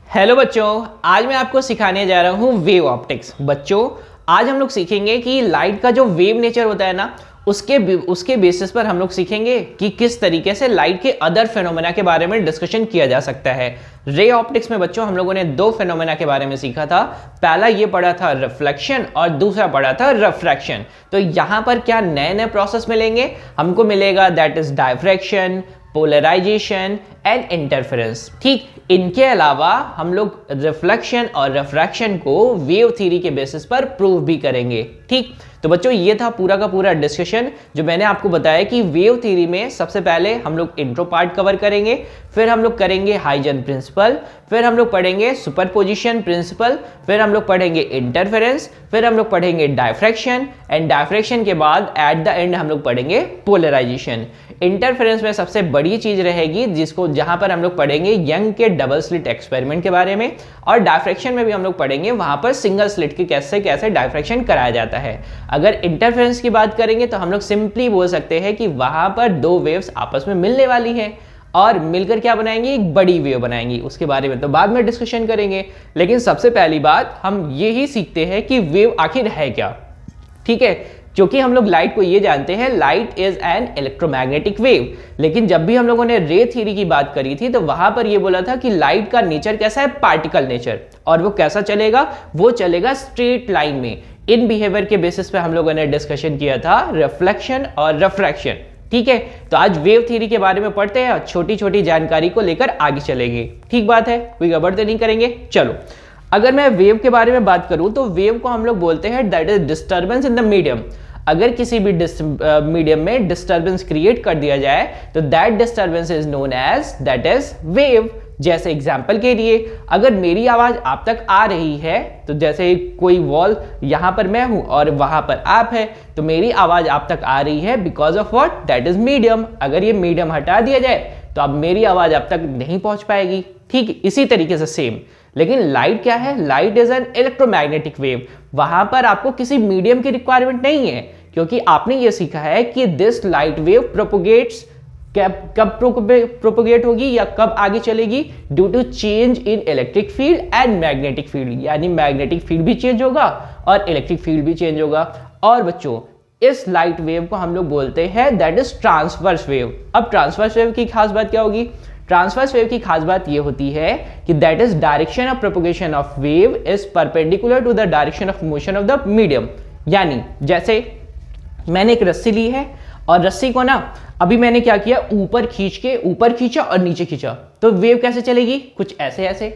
Hello बच्चों, आज मैं आपको सिखाने जा रहा हूँ वेव ऑप्टिक्स। बच्चों, आज हम लोग सीखेंगे कि लाइट का जो वेव नेचर होता है ना, उसके बेसिस पर हम लोग सीखेंगे कि किस तरीके से लाइट के अदर फेनोमेना के बारे में डिस्कशन किया जा सकता है। रे ऑप्टिक्स में बच्चों हम लोगों ने दो फेनोमेना के बारे में सीखा था। पहला ये पढ़ा था रिफ्लेक्शन और दूसरा पढ़ा था रिफ्रैक्शन। तो यहाँ पर क्या नए नए प्रोसेस मिलेंगे हमको? मिलेगा that is diffraction, polarization and interference. ठीक, इनके अलावा हम लोग रिफ्लेक्शन और रिफ्रैक्शन को वेव थ्योरी के बेसिस पर प्रूव भी करेंगे। ठीक, तो बच्चों ये था पूरा का पूरा डिस्कशन जो मैंने आपको बताया कि वेव थ्योरी में सबसे पहले हम लोग इंट्रो पार्ट कवर करेंगे, फिर हम लोग करेंगे हाइजन प्रिंसिपल, फिर हम लोग पढ़ेंगे सुपरपोजिशन प्रिंसिपल, फिर हम लोग पढ़ेंगे इंटरफेरेंस, फिर हम लोग पढ़ेंगे डायफ्रैक्शन एंड डायफ्रैक्शन के बाद एट द एंड हम लोग पढ़ेंगे पोलराइजेशन। इंटरफेरेंस में सबसे बड़ी चीज रहेगी जिसको जहां पर हम लोग पढ़ेंगे यंग के डबल स्लिट एक्सपेरिमेंट के बारे में, और डायफ्रैक्शन में भी हम लोग पढ़ेंगे वहां पर सिंगल स्लिट के कैसे कैसे डायफ्रैक्शन कराया जाता है। अगर इंटरफेरेंस की बात करेंगे तो हम लोग सिंपली बोल सकते हैं कि वहां पर दो वेव्स आपस में मिलने वाली है और मिलकर क्या बनाएंगे? एक बड़ी वेव बनाएंगी। उसके बारे में तो बाद में डिस्कशन करेंगे, लेकिन सबसे पहली बात हम ये ही सीखते हैं कि वेव आखिर है क्या। ठीक है, क्योंकि हम लोग लाइट को ये जानते हैं light is an electromagnetic wave, लेकिन जब भी हम लोगों ने रे थ्योरी की बात करी थी तो वहां पर ये बोला था कि लाइट का नेचर कैसा है? Particle nature. और वो कैसा चलेगा? वो चलेगा स्ट्रेट लाइन में। इन बिहेवियर के बेसिस पे हम लोगों ने डिस्कशन किया था रिफ्लेक्शन और रिफ्रैक्शन। ठीक है, तो आज वेव थ्योरी के बारे में पढ़ते हैं और छोटी छोटी जानकारी को लेकर आगे चलेंगे। ठीक बात है, कोई गड़बड़ तो नहीं करेंगे। चलो, अगर मैं वेव के बारे में बात करूं तो वेव को हम लोग बोलते हैं that is disturbance in the medium. अगर किसी भी मीडियम में डिस्टर्बेंस क्रिएट कर दिया जाए तो that disturbance is known as that is wave. जैसे एग्जाम्पल के लिए, अगर मेरी आवाज आप तक आ रही है तो जैसे कोई वॉल, यहां पर मैं हूं और वहां पर आप है, तो मेरी आवाज आप तक आ रही है because of what? That is medium. अगर ये मीडियम हटा दिया जाए तो अब मेरी आवाज आप तक नहीं पहुंच पाएगी। ठीक, इसी तरीके से सेम। लेकिन लाइट क्या है? Light is an electromagnetic wave. वहां पर आपको किसी मीडियम की रिक्वायरमेंट नहीं है, क्योंकि आपने ये सीखा है कि दिस लाइट वेव प्रोपोगेट्स, कब प्रोपोगेट होगी या कब आगे चलेगी? Due to change in electric field and magnetic field. यानी मैग्नेटिक फील्ड भी चेंज होगा और इलेक्ट्रिक फील्ड भी चेंज होगा। और बच्चों, इस लाइट वेव को हम लोग बोलते हैं दैट इज ट्रांसवर्स वेव। अब ट्रांसवर्स वेव की खास बात क्या होगी? ट्रांसवर्स वेव की खास बात यह होती है कि that is direction of propagation of wave is perpendicular to the direction of motion of the medium. यानी जैसे मैंने एक रस्सी ली है और रस्सी को ना अभी मैंने क्या किया? ऊपर खींचा और नीचे खींचा, तो वेव कैसे चलेगी? कुछ ऐसे ऐसे।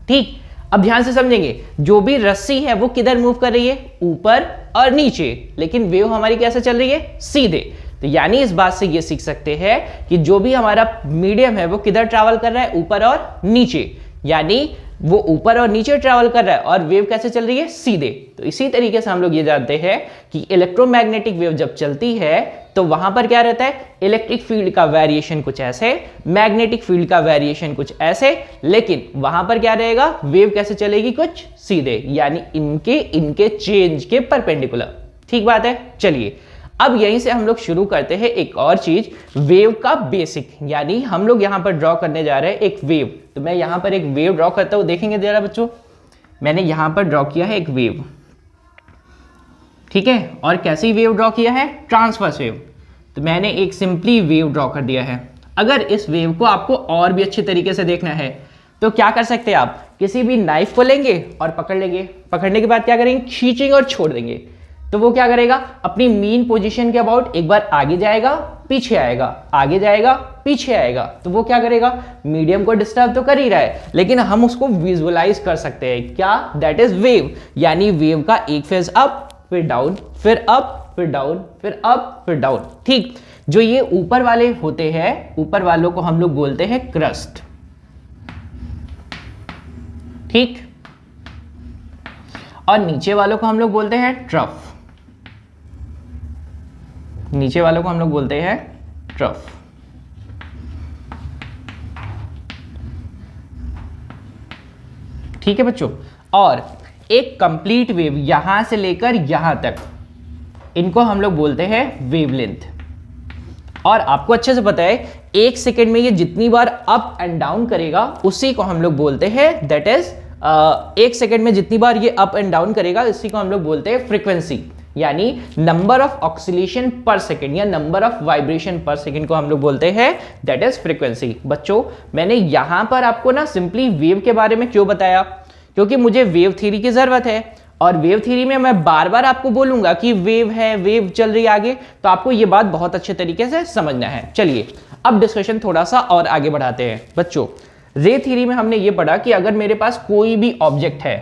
ठीक, अब ध्यान से समझेंगे, जो भी रस्सी है वो किधर मूव कर रही है? ऊपर और नीचे, लेकिन वेव हमारी कैसे चल रही है? सीधे। तो यानी इस बात से ये सीख सकते हैं कि जो भी हमारा मीडियम है वो किधर ट्रैवल कर रहा है? ऊपर और नीचे। यानी वो ऊपर और नीचे ट्रैवल कर रहा है और वेव कैसे चल रही है? सीधे। तो इसी तरीके से हम लोग ये जानते हैं कि इलेक्ट्रोमैग्नेटिक वेव जब चलती है तो वहां पर क्या रहता है? इलेक्ट्रिक फील्ड का वेरिएशन कुछ ऐसे, मैग्नेटिक फील्ड का वेरिएशन कुछ ऐसे, लेकिन वहां पर क्या रहेगा? वेव कैसे चलेगी? कुछ सीधे, यानी इनके चेंज के परपेंडिकुलर। ठीक बात है। चलिए, अब यहीं से हम लोग शुरू करते हैं एक और चीज, वेव का बेसिक। यानी हम लोग यहां पर ड्रॉ करने जा रहे हैं एक वेव। तो मैं यहां पर एक वेव ड्रॉ करता हूं, देखेंगे जरा बच्चों। मैंने यहां पर ड्रॉ किया है एक वेव। ठीक है, और कैसी वेव ड्रॉ किया है? Transverse wave. तो मैंने एक सिंपली वेव ड्रॉ कर दिया है। अगर इस वेव को आपको और भी अच्छे तरीके से देखना है तो क्या कर सकते हैं आप? किसी भी नाइफ को लेंगे और पकड़ लेंगे। पकड़ने के बाद क्या करेंगे? खींचेंगे और छोड़ देंगे। तो वो क्या करेगा? अपनी मीन पोजीशन के अबाउट एक बार आगे जाएगा, पीछे आएगा, आगे जाएगा, पीछे आएगा। तो वो क्या करेगा? मीडियम को डिस्टर्ब तो कर ही रहा है, लेकिन हम उसको विजुअलाइज कर सकते हैं। क्या? That is wave. यानी वेव का एक फेज अप, फिर डाउन, फिर अप, फिर डाउन, फिर अप, फिर डाउन। ठीक, जो ये ऊपर वाले होते हैं, ऊपर वालों को हम लोग बोलते हैं क्रस्ट। ठीक, और नीचे वालों को हम लोग बोलते हैं ट्रफ। नीचे वालों को हम लोग बोलते हैं ट्रफ। ठीक है बच्चों, और एक कंप्लीट वेव यहां से लेकर यहां तक, इनको हम लोग बोलते हैं वेवलेंथ। और आपको अच्छे से पता है 1 सेकेंड में ये जितनी बार अप एंड डाउन करेगा उसी को हम लोग बोलते हैं, दैट इज 1 सेकेंड में जितनी बार ये अप एंड डाउन करेगा इसी को हम लोग बोलते हैं फ्रीक्वेंसी, यानी नंबर ऑफ ऑक्सीलेशन पर सेकेंड या नंबर ऑफ वाइब्रेशन पर सेकेंड को हम लोग बोलते हैं दैट इज फ्रीक्वेंसी। बच्चों मैंने यहां पर आपको ना सिंपली वेव के बारे में क्यों बताया, क्योंकि मुझे वेव थ्योरी की जरूरत है और वेव थ्योरी में मैं बार बार आपको बोलूंगा कि वेव है, वेव चल रही है आगे, तो आपको ये बात बहुत अच्छे तरीके से समझना है। चलिए अब डिस्कशन थोड़ा सा और आगे बढ़ाते हैं। बच्चों रे थ्योरी में हमने ये पढ़ा कि अगर मेरे पास कोई भी ऑब्जेक्ट है,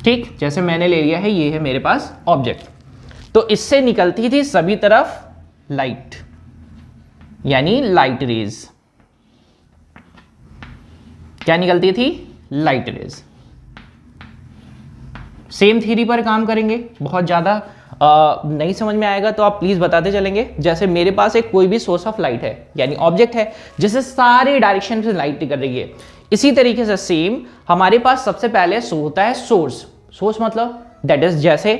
ठीक, जैसे मैंने ले लिया है ये है मेरे पास ऑब्जेक्ट, तो इससे निकलती थी सभी तरफ लाइट, यानी लाइट रेज। क्या निकलती थी? Light rays. सेम थ्योरी पर काम करेंगे, बहुत ज्यादा नहीं समझ में आएगा तो आप प्लीज बताते चलेंगे। जैसे मेरे पास एक कोई भी सोर्स ऑफ लाइट है, यानी ऑब्जेक्ट है जिससे सारे डायरेक्शन से लाइट निकल रही है, इसी तरीके से सेम हमारे पास सबसे पहले होता है सोर्स। सोर्स मतलब दैट इज जैसे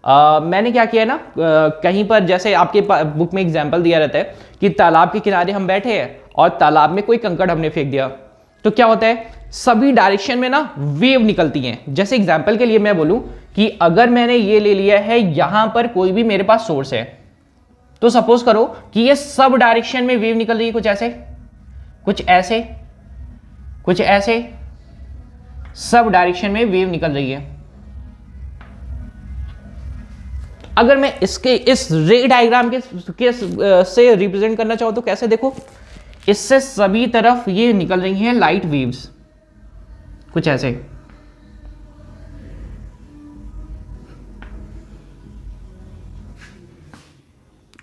मैंने क्या किया ना, कहीं पर जैसे आपके बुक में एग्जाम्पल दिया रहता है कि तालाब के किनारे हम बैठे हैं और तालाब में कोई कंकड़ हमने फेंक दिया, तो क्या होता है सभी डायरेक्शन में ना वेव निकलती हैं। जैसे एग्जाम्पल के लिए मैं बोलूं कि अगर मैंने ये ले लिया है, यहां पर कोई भी मेरे पास सोर्स है, तो सपोज करो कि ये सब डायरेक्शन में वेव निकल रही है, कुछ ऐसे, कुछ ऐसे, कुछ ऐसे, सब डायरेक्शन में वेव निकल रही है। अगर मैं इसके इस रे डायग्राम के से रिप्रेजेंट करना चाहूं तो कैसे, देखो इससे सभी तरफ ये निकल रही हैं लाइट वेव्स, कुछ ऐसे,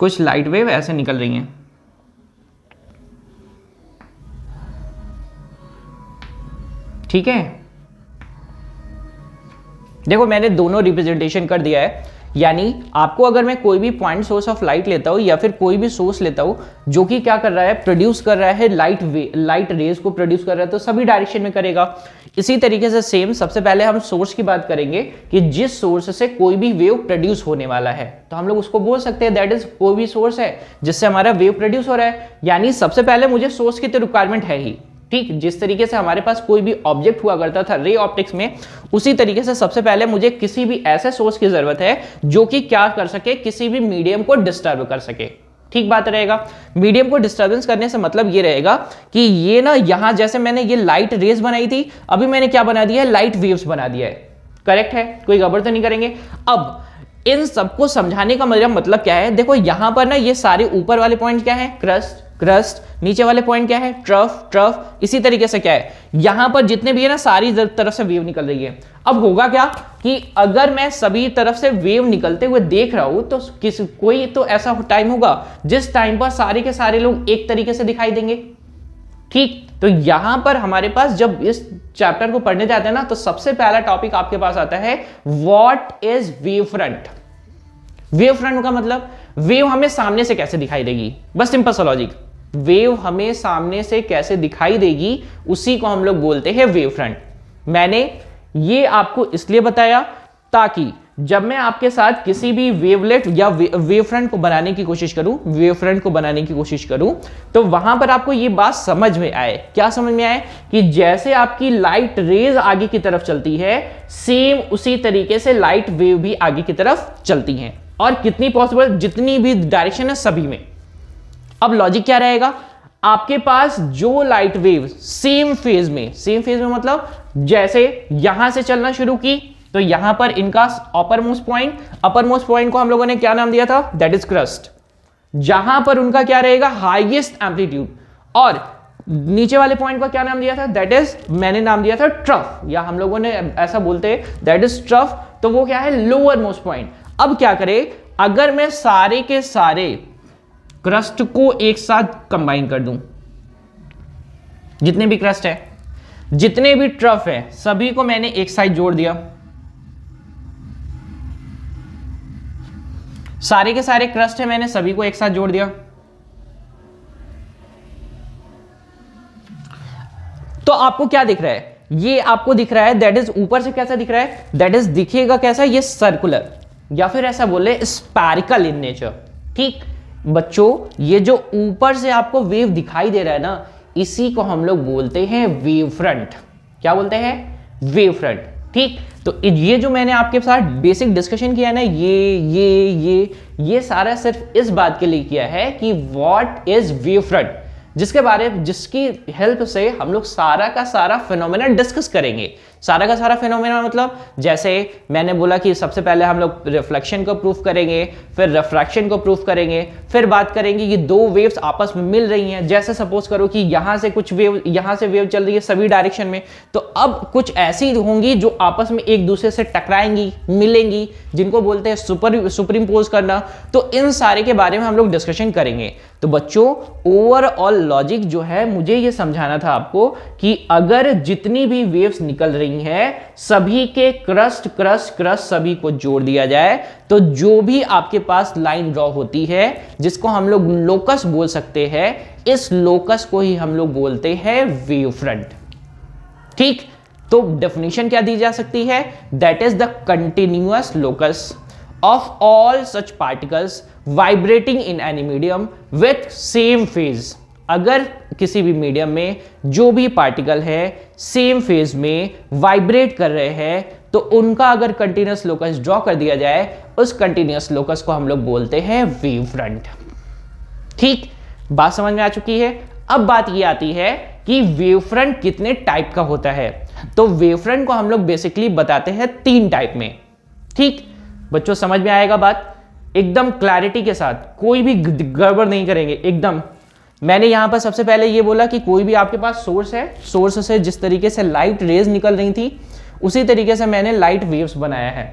कुछ लाइट वेव ऐसे निकल रही हैं। ठीक है, देखो मैंने दोनों रिप्रेजेंटेशन कर दिया है, यानी आपको अगर मैं कोई भी पॉइंट सोर्स ऑफ लाइट लेता हूं या फिर कोई भी सोर्स लेता हूं जो कि क्या कर रहा है, प्रोड्यूस कर रहा है लाइट रेज को प्रोड्यूस कर रहा है, तो सभी डायरेक्शन में करेगा। इसी तरीके से सेम सबसे पहले हम सोर्स की बात करेंगे कि जिस सोर्स से कोई भी वेव प्रोड्यूस होने वाला है, तो हम लोग उसको बोल सकते हैं दैट इज कोई भी सोर्स है जिससे हमारा वेव प्रोड्यूस हो रहा है। यानी सबसे पहले मुझे सोर्स की तो रिक्वायरमेंट है ही, ठीक, जिस तरीके से हमारे पास कोई भी ऑब्जेक्ट हुआ करता था रे ऑप्टिक्स में, उसी तरीके से सबसे पहले मुझे किसी भी ऐसे सोर्स की जरूरत है जो कि क्या कर सके, किसी भी मीडियम को डिस्टर्ब कर सके। ठीक बात रहेगा। मीडियम को डिस्टर्बेंस करने से मतलब ये रहेगा कि ये ना, यहां जैसे मैंने ये लाइट रेज बनाई थी, अभी मैंने क्या बना दिया है, लाइट वेव्स बना दिया है। करेक्ट है, कोई गड़बड़ तो नहीं करेंगे। अब इन सबको समझाने का मेरा मतलब क्या है, देखो यहां पर ना ये सारे ऊपर वाले पॉइंट क्या है, क्रस्ट, नीचे वाले पॉइंट क्या है, ट्रफ, इसी तरीके से क्या है, यहां पर जितने भी है ना सारी तरफ से वेव निकल रही है। अब होगा क्या कि अगर मैं सभी तरफ से वेव निकलते हुए देख रहा हूं तो कोई तो ऐसा टाइम होगा जिस टाइम पर सारे के सारे लोग एक तरीके से दिखाई देंगे। ठीक, तो यहां पर हमारे पास जब इस चैप्टर को पढ़ने जाते हैं ना, तो सबसे पहला टॉपिक आपके पास आता है what is wave front. Wave front का मतलब वेव हमें सामने से कैसे दिखाई देगी, बस सिंपल सा लॉजिक, वेव हमें सामने से कैसे दिखाई देगी उसी को हम लोग बोलते हैं वेव फ्रंट। मैंने ये आपको इसलिए बताया ताकि जब मैं आपके साथ किसी भी वेवलेट या वेव फ्रंट को बनाने की कोशिश करूं, तो वहां पर आपको ये बात समझ में आए। क्या समझ में आए कि जैसे आपकी लाइट रेज आगे की तरफ चलती है, सेम उसी तरीके से लाइट वेव भी आगे की तरफ चलती हैं, और कितनी पॉसिबल, जितनी भी डायरेक्शन है सभी में। अब लॉजिक क्या रहेगा, आपके पास जो लाइट वेव सेम फेज में मतलब जैसे यहां से चलना शुरू की, तो यहां पर इनका अपर मोस्ट पॉइंट को हम लोगों ने क्या नाम दिया था, दैट इज क्रस्ट, जहां पर उनका क्या रहेगा, हाईएस्ट एम्पलीट्यूड, और नीचे वाले पॉइंट को क्या नाम दिया था, दैट इज मैंने नाम दिया था ट्रफ, या हम लोगों ने ऐसा बोलते हैं दैट इज ट्रफ, तो वो क्या है, लोअर मोस्ट पॉइंट। अब क्या करें, अगर मैं सारे के सारे क्रस्ट को एक साथ कंबाइन कर दूं, जितने भी क्रस्ट है, जितने भी ट्रफ है, सभी को मैंने एक साइड जोड़ दिया, सारे के सारे क्रस्ट है, मैंने सभी को एक साथ जोड़ दिया, तो आपको क्या दिख रहा है, ये आपको दिख रहा है दैट इज ऊपर से कैसा दिख रहा है, दैट इज दिखेगा कैसा, ये सर्कुलर या फिर ऐसा बोले स्पैरिकल इन नेचर। ठीक, बच्चों ये जो ऊपर से आपको वेव दिखाई दे रहा है ना, इसी को हम लोग बोलते हैं वेव फ्रंट। क्या बोलते हैं? Wave front. ठीक, तो ये जो मैंने आपके साथ बेसिक डिस्कशन किया ना, ये सारा सिर्फ इस बात के लिए किया है कि व्हाट इज वेव फ्रंट, जिसकी हेल्प से हम लोग सारा का सारा फिनोमेना डिस्कस करेंगे। सारा का सारा फिनोमेना मतलब जैसे मैंने बोला कि सबसे पहले हम लोग रिफ्लेक्शन को प्रूफ करेंगे, फिर रिफ्रैक्शन को प्रूफ करेंगे, फिर बात करेंगे कि दो वेव्स आपस में मिल रही हैं। जैसे सपोज करो कि यहां से कुछ वेव, यहां से वेव चल रही है सभी डायरेक्शन में, तो अब कुछ ऐसी होंगी जो आपस में एक दूसरे से टकराएंगी, मिलेंगी, जिनको बोलते हैं सुपरइम्पोज करना। तो इन सारे के बारे में हम लोग डिस्कशन करेंगे। तो बच्चों ओवरऑल लॉजिक जो है, मुझे ये समझाना था आपको कि अगर जितनी भी वेव्स निकल रही है सभी के क्रस्ट सभी को जोड़ दिया जाए, तो जो भी आपके पास लाइन ड्रॉ होती है जिसको हम लोग लोकस बोल सकते हैं, इस लोकस को ही हम लोग बोलते हैं वेव फ्रंट। ठीक, तो डेफिनेशन क्या दी जा सकती है? That is the continuous locus of all such particles vibrating in any medium with same phase. अगर किसी भी मीडियम में जो भी पार्टिकल है सेम फेज में वाइब्रेट कर रहे हैं, तो उनका अगर कंटिन्यूअस लोकस ड्रॉ कर दिया जाए, उस कंटिन्यूअस लोकस को हम लोग बोलते हैं वेव फ्रंट। ठीक, बात समझ में आ चुकी है। अब बात ये आती है कि वेव फ्रंट कितने टाइप का होता है। तो वेव फ्रंट को हम लोग बेसिकली बताते हैं 3 टाइप में। ठीक बच्चों, समझ में आएगा बात? एकदम क्लैरिटी के साथ, कोई भी गड़बड़ नहीं करेंगे एकदम। मैंने यहां पर सबसे पहले ये बोला कि कोई भी आपके पास सोर्स है, सोर्स से जिस तरीके से लाइट रेज निकल रही थी उसी तरीके से मैंने लाइट वेव्स बनाया है।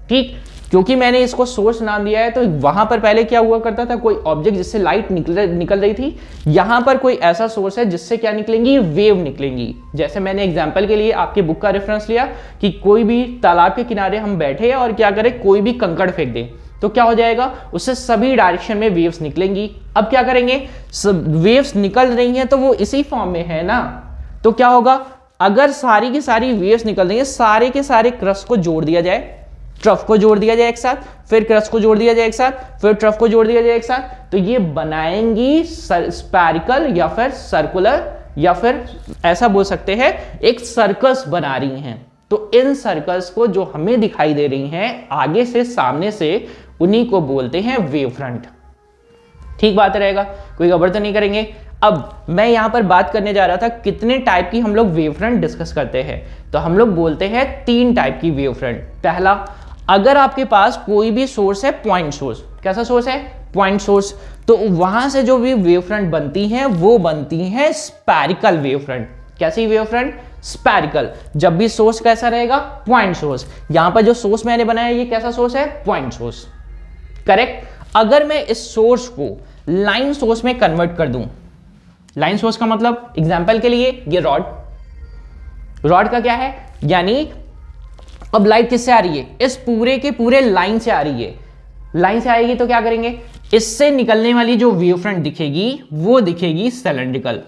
ठीक, क्योंकि मैंने इसको सोर्स नाम दिया है, तो वहां पर पहले क्या हुआ करता था, कोई ऑब्जेक्ट जिससे लाइट निकल रही थी, यहां पर कोई ऐसा सोर्स है जिससे क्या निकलेंगी, वेव निकलेंगी। जैसे मैंने एग्जांपल के लिए आपकी बुक का रेफरेंस लिया कि कोई भी तालाब के किनारे हम बैठे और क्या करें, कोई भी कंकड़ फेंक दें, तो क्या हो जाएगा, उससे सभी डायरेक्शन में वेव्स निकलेंगी। अब क्या करेंगे, वेव्स निकल रही हैं तो वो इसी फॉर्म में है ना, तो क्या होगा, अगर सारी की सारी वेव्स निकल रही है, सारे के सारे क्रस्ट को जोड़ दिया जाए, ट्रफ को जोड़ दिया जाए एक साथ, फिर क्रस्ट को जोड़ दिया जाए एक साथ, फिर ट्रफ को जोड़ दिया जाए एक साथ, तो ये बनाएंगी स्फेरिकल या फिर सर्कुलर, या फिर ऐसा बोल सकते हैं एक सर्कस बना रही हैं। तो इन सर्कल्स को जो हमें दिखाई दे रही हैं आगे से सामने से, उन्हीं को बोलते हैं वेव फ्रंट। ठीक बात रहेगा, कोई गड़बड़ तो नहीं करेंगे। अब मैं यहां पर बात करने जा रहा था कितने टाइप की हम लोग वेव फ्रंट डिस्कस करते हैं। तो हम लोग बोलते हैं 3 टाइप की वेव फ्रंट। पहला, अगर आपके पास कोई भी सोर्स है, पॉइंट सोर्स। कैसा सोर्स है? Point source. तो वहां से जो भी वेव फ्रंट बनती हैं वो बनती हैं स्फेरिकल वेव फ्रंट। कैसी वेव फ्रंट? स्फेरिकल। जब भी सोर्स कैसा रहेगा? Point source. यहां पर जो सोर्स मैंने बनाया ये कैसा सोर्स है? Point source. करेक्ट। अगर मैं इस सोर्स को लाइन सोर्स में कन्वर्ट कर दूं, लाइन सोर्स का मतलब एग्जांपल के लिए ये रॉड का क्या है, यानी अब लाइट किससे आ रही है? इस पूरे के पूरे लाइन से आ रही है। लाइन से आएगी तो क्या करेंगे, इससे निकलने वाली जो वेव फ्रंट दिखेगी वो दिखेगी सिलेंड्रिकल।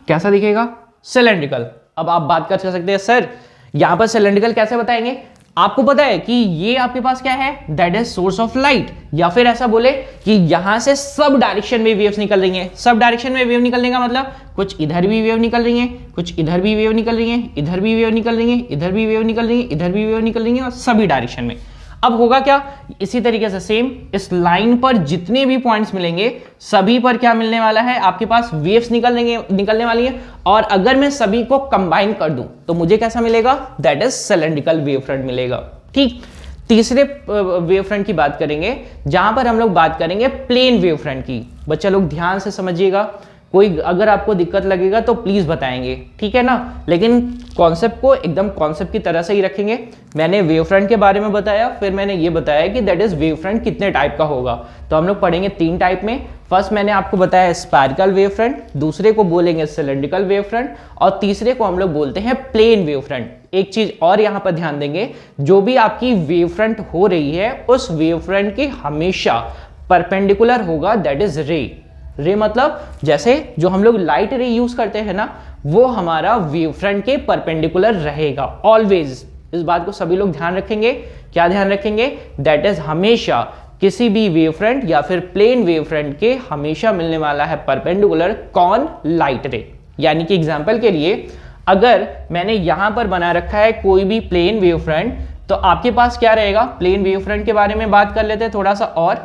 कैसा दिखेगा? सिलेंड्रिकल। अब आप बात कर सकते हैं सर यहां पर सिलेंड्रिकल कैसे बताएंगे? आपको पता है कि ये आपके पास क्या है, that is source of light, या फिर ऐसा बोले कि यहां से सब डायरेक्शन में वेव्स निकल रही हैं। सब डायरेक्शन में वेव निकलने का मतलब कुछ इधर भी वेव निकल रही हैं, कुछ इधर भी वेव निकल रही हैं, इधर भी वेव निकल रही हैं, इधर भी वेव निकल रही हैं, इधर भी वेव निकल रही हैं, और सभी डायरेक्शन में। अब होगा क्या, इसी तरीके से सेम इस लाइन पर जितने भी पॉइंट्स मिलेंगे सभी पर क्या मिलने वाला है, आपके पास वेव्स निकलने वाली है। और अगर मैं सभी को कंबाइन कर दूं तो मुझे कैसा मिलेगा, that is cylindrical wave front मिलेगा। ठीक। तीसरे वेव फ्रंट की बात करेंगे जहां पर हम लोग बात करेंगे प्लेन वेव फ्रंट की। बच्चा लोग ध्यान से समझिएगा, कोई अगर आपको दिक्कत लगेगा तो प्लीज बताएंगे, ठीक है ना, लेकिन कॉन्सेप्ट को एकदम कॉन्सेप्ट की तरह से ही रखेंगे। मैंने वेव फ्रंट के बारे में बताया, फिर मैंने ये बताया कि दैट इज वेव फ्रंट कितने टाइप का होगा। तो हम लोग पढ़ेंगे 3 टाइप में। फर्स्ट मैंने आपको बताया स्फेरिकल वेव फ्रंट, दूसरे को बोलेंगे सिलेंड्रिकल वेव फ्रंट, और तीसरे को हम लोग बोलते हैं प्लेन वेव फ्रंट। एक चीज और यहां पर ध्यान देंगे, जो भी आपकी वेव फ्रंट हो रही है उस वेव फ्रंट की हमेशा परपेंडिकुलर होगा, दैट इज रे मतलब जैसे जो हम लोग लाइट रे यूज करते हैं ना, वो हमारा वेव फ्रंट के परपेंडिकुलर रहेगा ऑलवेज। इस बात को सभी लोग ध्यान रखेंगे। क्या ध्यान रखेंगे? दैट इज हमेशा किसी भी वेव फ्रंट या फिर प्लेन वेव फ्रंट के हमेशा मिलने वाला है परपेंडिकुलर कौन? लाइट रे। यानी कि एग्जांपल के लिए अगर मैंने यहां पर बना रखा है कोई भी प्लेन वेव फ्रंट, तो आपके पास क्या रहेगा? प्लेन वेव फ्रंट के बारे में बात कर लेते हैं थोड़ा सा। और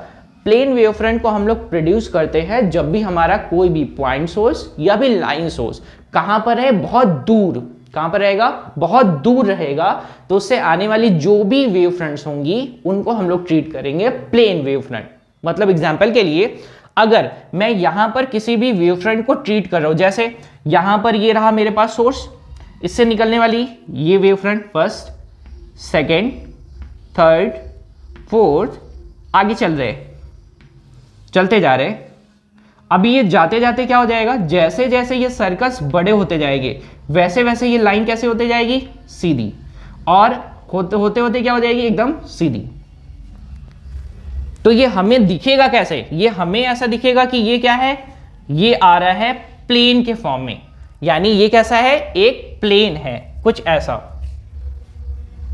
प्लेन वेव फ्रंट को हम लोग प्रोड्यूस करते हैं जब भी हमारा कोई भी पॉइंट सोर्स या भी लाइन सोर्स कहां पर है? बहुत दूर। कहां पर रहेगा? बहुत दूर रहेगा। तो उससे आने वाली जो भी वेव फ्रंट्स होंगी उनको हम लोग ट्रीट करेंगे प्लेन वेव फ्रंट। मतलब एग्जांपल के लिए अगर मैं यहां पर किसी भी वेव फ्रंट को ट्रीट कर रहा हूं, जैसे यहां पर ये रहा मेरे पास सोर्स, इससे निकलने वाली ये wave front first, second, third, fourth, आगे चलते जा रहे। अभी ये जाते जाते क्या हो जाएगा? जैसे जैसे ये सर्कस बड़े होते जाएंगे वैसे वैसे ये लाइन कैसे होते जाएगी? सीधी। और होते होते क्या हो जाएगी? एकदम सीधी। तो ये हमें दिखेगा कैसे? ये हमें ऐसा दिखेगा कि ये क्या है? ये आ रहा है प्लेन के फॉर्म में। यानी ये कैसा है? एक प्लेन है, कुछ ऐसा।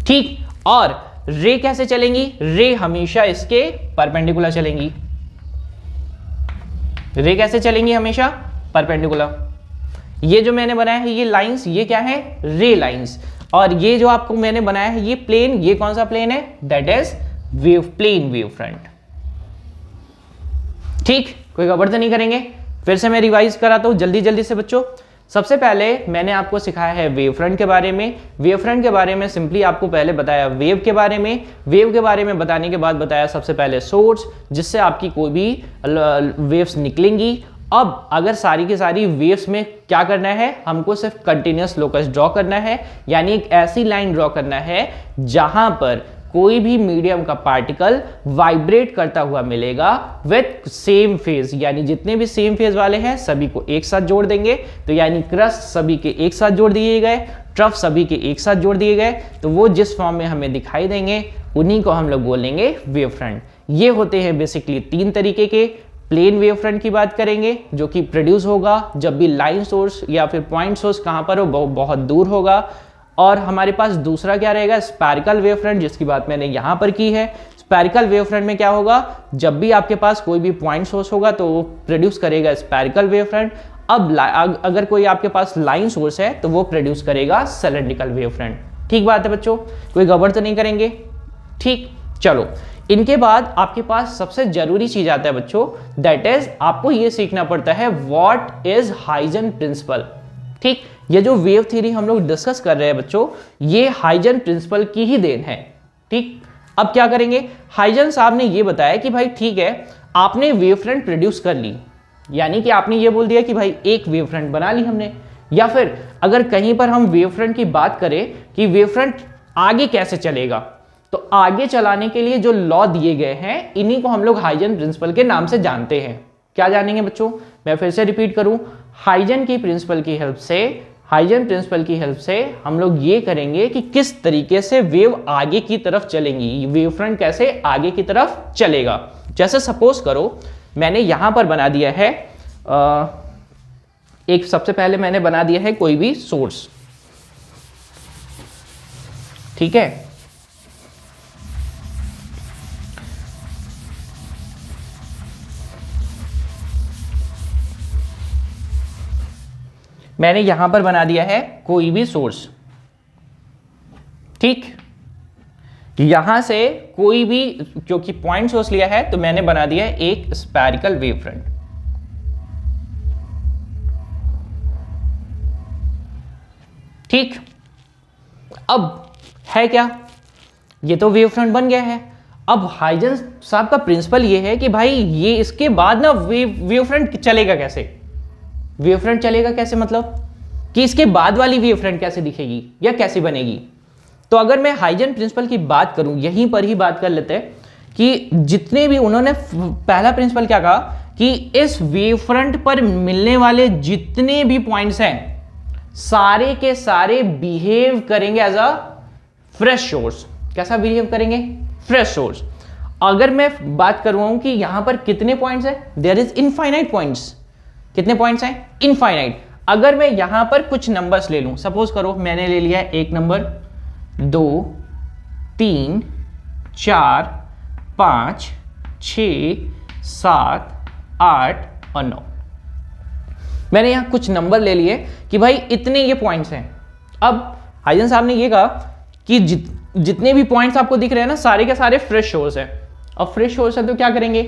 ठीक। और रे कैसे चलेंगी? रे हमेशा इसके परपेंडिकुलर चलेंगी। रे कैसे चलेंगी? हमेशा परपेंडिकुलर। ये जो मैंने बनाया है ये लाइंस, ये क्या है? रे लाइंस। और ये जो आपको मैंने बनाया है ये प्लेन, ये कौन सा प्लेन है? That is plane wave front. ठीक, कोई गड़बड़ तो नहीं करेंगे? फिर से मैं रिवाइज कराता हूं जल्दी से बच्चों। सबसे पहले मैंने आपको सिखाया है वेव फ्रंट के बारे में। वेव फ्रंट के बारे में सिंपली आपको पहले बताया वेव के बारे में। वेव के बारे में बताने के बाद बताया सबसे पहले सोर्स, जिससे आपकी कोई भी वेव्स निकलेंगी। अब अगर सारी की सारी वेव्स में क्या करना है? हमको सिर्फ कंटिन्यूअस लोकस ड्रॉ करना है। यानी एक ऐसी लाइन ड्रॉ करना है जहां पर कोई भी मीडियम का पार्टिकल वाइब्रेट करता हुआ मिलेगा विथ सेम फेज। यानी जितने भी सेम फेज वाले हैं सभी को एक साथ जोड़ देंगे। तो यानी क्रस्ट सभी के एक साथ जोड़ दिए गए, ट्रफ सभी के एक साथ जोड़ दिए गए, तो वो जिस फॉर्म में हमें दिखाई देंगे उन्हीं को हम लोग बोलेंगे वेव फ्रंट। ये होते हैं बेसिकली तीन तरीके के। प्लेन वेव फ्रंट की बात करेंगे जो कि प्रोड्यूस होगा जब भी लाइन सोर्स या फिर पॉइंट सोर्स कहां पर हो? बहुत दूर होगा। और हमारे पास दूसरा क्या रहेगा? स्फेरिकल वेव फ्रंट, जिसकी बात मैंने यहां पर की है। स्फेरिकल वेव फ्रंट में क्या होगा? जब भी आपके पास कोई भी पॉइंट सोर्स होगा तो वो प्रोड्यूस करेगा स्फेरिकल वेव फ्रंट। अब अगर कोई आपके पास लाइन सोर्स है तो वो प्रोड्यूस करेगा सिलेंड्रिकल वेव फ्रंट। ठीक बात है बच्चों? कोई गड़बड़ तो नहीं करेंगे? ठीक, चलो। इनके बाद आपके पास सबसे जरूरी चीज आता है बच्चों, दैट इज आपको ये सीखना पड़ता है व्हाट इज हाइजन प्रिंसिपल। ठीक, ये जो वेव थ्योरी हम लोग डिस्कस कर रहे हैं बच्चों, ये हाइजन प्रिंसिपल की ही देन है। ठीक, अब क्या करेंगे? हाइजन साहब ने ये बताया कि भाई ठीक है, आपने वेव फ्रंट प्रोड्यूस कर ली, यानी कि आपने ये बोल दिया कि भाई एक वेव फ्रंट बना ली हमने। या फिर अगर कहीं पर हम वेव फ्रंट की बात करें कि वेव फ्रंट आगे कैसे चलेगा, तो आगे चलाने के लिए जो लॉ दिए गए हैं इन्हीं को हम लोग हाइजन प्रिंसिपल के नाम से जानते हैं। क्या जानेंगे बच्चों? मैं फिर से रिपीट करूं, हाइजन प्रिंसिपल की हेल्प से हम लोग ये करेंगे कि किस तरीके से वेव आगे की तरफ चलेंगी, वेव फ्रंट कैसे आगे की तरफ चलेगा। जैसे सपोज करो मैंने यहां पर बना दिया है एक, सबसे पहले मैंने बना दिया है कोई भी सोर्स। ठीक है, मैंने यहां पर बना दिया है कोई भी सोर्स। ठीक, यहां से कोई भी क्योंकि पॉइंट सोर्स लिया है तो मैंने बना दिया है एक स्फेरिकल वेव फ्रंट। ठीक, अब है क्या? ये तो वेव फ्रंट बन गया है। अब हाइजन साहब का प्रिंसिपल ये है कि भाई ये इसके बाद ना वेव फ्रंट चलेगा कैसे? वेव फ्रंट चलेगा कैसे मतलब कि इसके बाद वाली वेव फ्रंट कैसे दिखेगी या कैसे बनेगी? तो अगर मैं हाइजन प्रिंसिपल की बात करूं, यहीं पर ही बात कर लेते हैं कि जितने भी उन्होंने पहला प्रिंसिपल क्या कहा कि इस वेव फ्रंट पर मिलने वाले जितने भी पॉइंट्स हैं सारे के सारे बिहेव करेंगे एज अ फ्रेश सोर्स। कैसा बिहेव करेंगे? Fresh source. अगर मैं बात करूं कि यहां पर कितने पॉइंट्स हैं, देयर इज इनफाइनाइट पॉइंट्स। कितने पॉइंट्स हैं? इनफाइनाइट। अगर मैं यहां पर कुछ नंबर्स ले लूं, सपोज करो मैंने ले लिया 1 नंबर, 2, 3, 4, 5, 6, 7, 8 और 9। मैंने यहां कुछ नंबर ले लिए कि भाई इतने ये पॉइंट्स हैं। अब हाइजन साहब ने ये कहा कि जितने भी पॉइंट्स आपको दिख रहे हैं ना, सारे के सारे फ्रेश सोर्स है। अब फ्रेश सोर्स है तो क्या करेंगे,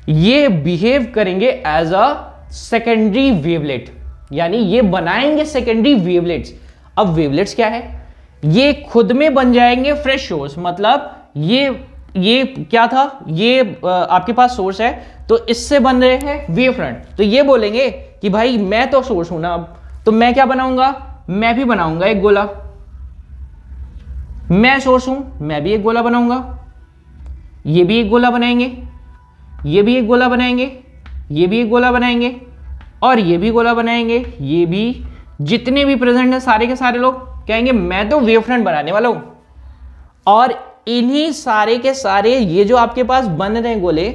ये बिहेव करेंगे एज अ सेकेंडरी वेवलेट, यानी ये बनाएंगे सेकेंडरी वेवलेट्स। अब वेवलेट्स क्या है, ये खुद में बन जाएंगे फ्रेश सोर्स। मतलब ये क्या था, ये आपके पास सोर्स है तो इससे बन रहे हैं वेव फ्रंट। तो ये बोलेंगे कि भाई मैं तो सोर्स हूं ना, अब तो मैं क्या बनाऊंगा, मैं भी बनाऊंगा एक गोला। मैं सोर्स हूं, मैं भी एक गोला बनाऊंगा, ये भी एक गोला बनाएंगे, ये भी एक गोला बनाएंगे, ये भी एक गोला बनाएंगे और ये भी गोला बनाएंगे। ये भी, जितने भी प्रेजेंट हैं सारे के सारे लोग कहेंगे मैं तो वेव फ्रंट बनाने वाला हूं। और इन्हीं सारे के सारे ये जो आपके पास बन रहे हैं गोले,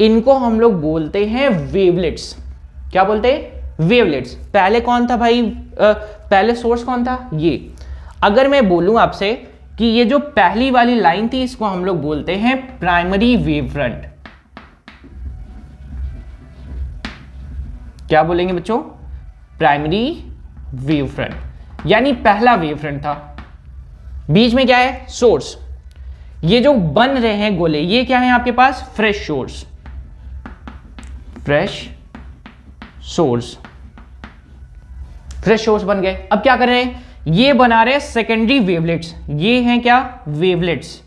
इनको हम लोग बोलते हैं वेवलेट्स। क्या बोलते हैं, वेवलेट्स। पहले कौन था भाई, पहले सोर्स कौन था, ये। अगर मैं बोलूं आपसे कि ये जो पहली वाली लाइन थी, इसको हम लोग बोलते हैं प्राइमरी वेव फ्रंट। क्या बोलेंगे बच्चों, प्राइमरी वेव फ्रंट, यानी पहला वेव फ्रंट था। बीच में क्या है, सोर्स। ये जो बन रहे हैं गोले, ये क्या है आपके पास, fresh source, fresh source, fresh source बन गए। अब क्या कर रहे हैं, ये बना रहे हैं सेकेंडरी वेवलेट्स। ये हैं क्या, वेवलेट्स।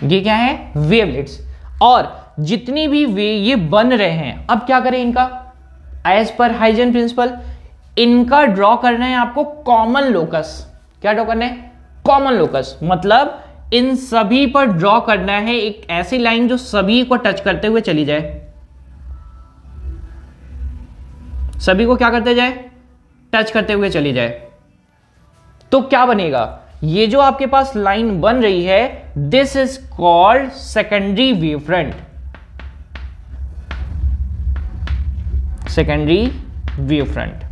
ये क्या है, वेवलेट्स। और जितनी भी ये बन रहे हैं, अब क्या करें इनका, एज पर हाइजन प्रिंसिपल इनका ड्रॉ करना है आपको कॉमन लोकस। क्या ड्रॉ करना है, कॉमन लोकस। मतलब इन सभी पर ड्रॉ करना है एक ऐसी लाइन जो सभी को टच करते हुए चली जाए। सभी को क्या करते जाए, टच करते हुए चली जाए। तो क्या बनेगा, ये जो आपके पास लाइन बन रही है, this is called secondary wave front. Secondary wave front.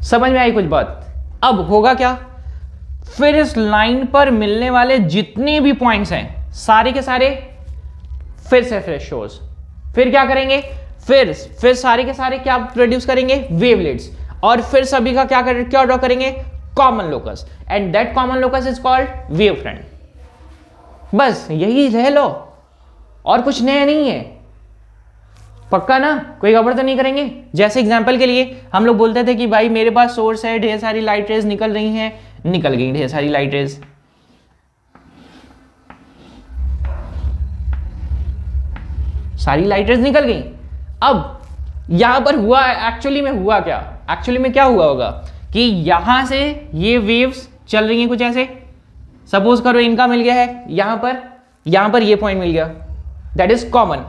समझ में आई कुछ बात। अब होगा क्या, फिर इस लाइन पर मिलने वाले जितने भी पॉइंट्स हैं, सारे के सारे फिर से फ्रेश सोर्स। फिर क्या करेंगे, फिर सारे के सारे क्या प्रोड्यूस करेंगे, वेवलेट्स। और फिर सभी का क्या ड्रॉ करेंगे, common locus. And that common locus is called wave front. बस यही रह लो, और कुछ नया नहीं है। पक्का ना, कोई गड़बड़ तो नहीं करेंगे। जैसे एग्जांपल के लिए हम लोग बोलते थे कि भाई मेरे पास सोर्स है, ढेर सारी लाइट रेज निकल रही हैं, निकल गई ढेर सारी लाइट रेज। सारी लाइट रेज निकल गई। अब यहां पर हुआ, एक्चुअली में हुआ क्या, एक्चुअली में क्या हुआ होगा कि यहां से ये वेव्स चल रही हैं कुछ ऐसे। सपोज करो इनका मिल गया है यहां पर ये पॉइंट मिल गया, दैट इज कॉमन।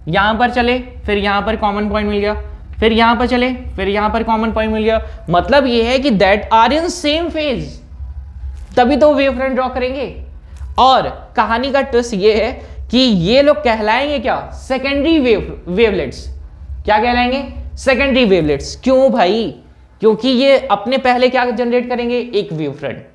यहां पर चले, फिर यहां पर कॉमन पॉइंट मिल गया, फिर यहां पर चले, फिर यहां पर कॉमन पॉइंट मिल गया। मतलब ये है कि that are in same phase, तभी तो वेव फ्रंट ड्रॉ करेंगे। और कहानी का ट्विस्ट ये है कि ये लोग कहलाएंगे क्या, सेकेंडरी वेवलेट्स। क्या कहलाएंगे, सेकेंडरी वेवलेट्स। क्यों भाई, क्योंकि ये अपने पहले क्या जनरेट करेंगे, एक वेव फ्रंट।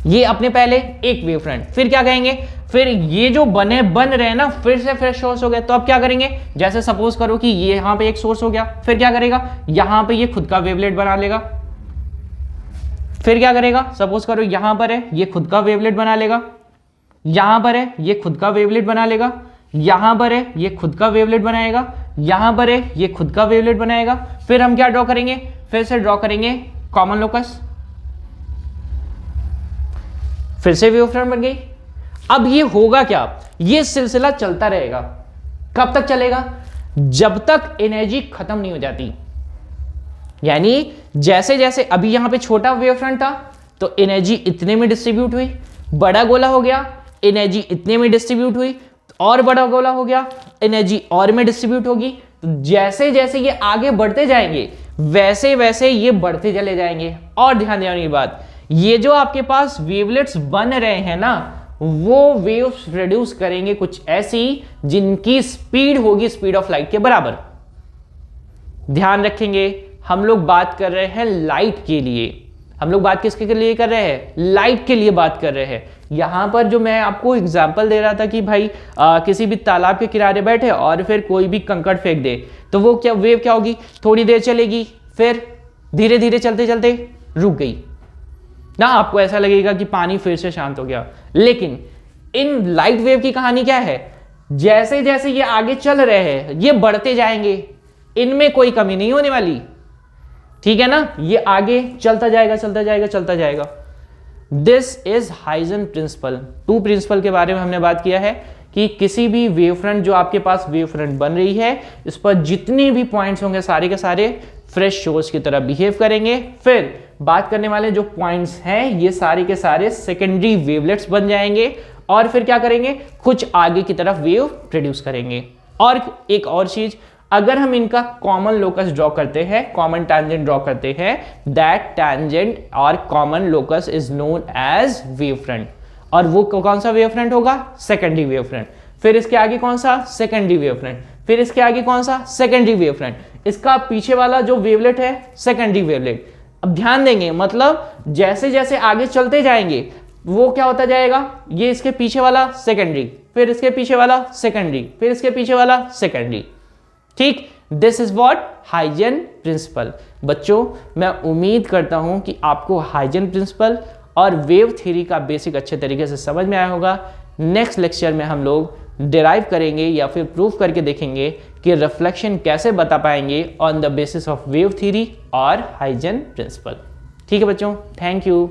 ये अपने पहले एक वेव फ्रंट, फिर क्या कहेंगे, फिर ये जो बन रहे हैं ना, फिर से फ्रेश सोर्स हो गए। तो अब क्या करेंगे, जैसे सपोज करो कि ये यहां पे एक सोर्स हो गया, फिर क्या करेगा, यहां पे ये खुद का वेवलेट बना लेगा। फिर क्या करेगा, सपोज करो यहां पर है, ये खुद का वेवलेट बना लेगा। यहां पर है, ये खुद का वेवलेट बना लेगा। यहां पर है, ये खुद का वेवलेट बनाएगा। यहां पर है, ये खुद का वेवलेट बनाएगा। फिर हम क्या ड्रॉ करेंगे, फिर से ड्रॉ करेंगे कॉमन लोकस, फिर से वेव फ्रंट बन गई। अब ये होगा क्या, ये सिलसिला चलता रहेगा। कब तक चलेगा, जब तक एनर्जी खत्म नहीं हो जाती। यानी जैसे जैसे अभी यहां पे छोटा वेव फ्रंट था तो एनर्जी इतने में डिस्ट्रीब्यूट हुई, बड़ा गोला हो गया, एनर्जी इतने में डिस्ट्रीब्यूट हुई, और बड़ा गोला हो गया, एनर्जी और में डिस्ट्रीब्यूट होगी। तो जैसे जैसे ये आगे बढ़ते जाएंगे, वैसे वैसे ये बढ़ते चले जाएंगे। और ध्यान देने की बात, ये जो आपके पास वेवलेट्स बन रहे हैं ना, वो वेव्स प्रोड्यूस करेंगे कुछ ऐसी जिनकी स्पीड होगी स्पीड ऑफ लाइट के बराबर। ध्यान रखेंगे हम लोग बात कर रहे हैं लाइट के लिए। हम लोग बात किसके लिए कर रहे हैं? लाइट के लिए बात कर रहे हैं। यहां पर जो मैं आपको एग्जांपल दे रहा था कि भाई किसी भी तालाब के किनारे बैठे और फिर कोई भी कंकड़ फेंक दे, तो वो क्या वेव क्या होगी? थोड़ी देर चलेगी, फिर धीरे धीरे चलते चलते रुक गई ना। आपको ऐसा लगेगा कि पानी फिर से शांत हो गया। लेकिन इन लाइट वेव की कहानी क्या है? जैसे जैसे ये आगे चल रहे हैं ये बढ़ते जाएंगे, इनमें कोई कमी नहीं होने वाली, ठीक है ना। ये आगे चलता जाएगा चलता जाएगा चलता जाएगा। This is Huygens principle. To principle के बारे में हमने बात किया है कि किसी भी वेव फ्रंट, जो आपके पास वेव फ्रंट बन रही है, इस पर जितने भी पॉइंट्स होंगे सारे के सारे फ्रेश सोर्स की तरह बिहेव करेंगे। फिर बात करने वाले जो पॉइंट्स हैं ये सारे के सारे सेकेंडरी वेवलेट्स बन जाएंगे और फिर क्या करेंगे? कुछ आगे की तरफ वेव प्रोड्यूस करेंगे। और एक और चीज, अगर हम इनका कॉमन लोकस ड्रॉ करते हैं, कॉमन टैंजेंट ड्रॉ करते हैं, दैट टैंजेंट और common locus is known as wave front. और वो कौन सा वेव फ्रंट होगा? Secondary wave front. फिर इसके आगे कौन सा? Secondary wave front. फिर इसके आगे कौन सा? Secondary wave front. इसका पीछे वाला जो वेवलेट है सेकेंडरी वेवलेट। अब ध्यान देंगे, मतलब जैसे जैसे आगे चलते जाएंगे वो क्या होता जाएगा? ये इसके पीछे वाला सेकेंडरी, फिर इसके पीछे वाला सेकेंडरी, फिर इसके पीछे वाला सेकेंडरी, ठीक। This is what Huygens principle. बच्चों मैं उम्मीद करता हूं कि आपको हाइजन प्रिंसिपल और वेव थ्योरी का बेसिक अच्छे तरीके से समझ में आया होगा। नेक्स्ट लेक्चर में हम लोग डिराइव करेंगे या फिर प्रूफ करके देखेंगे कि रिफ्लेक्शन कैसे बता पाएंगे on the basis of wave theory और हाइजन प्रिंसिपल। ठीक है बच्चों, थैंक यू।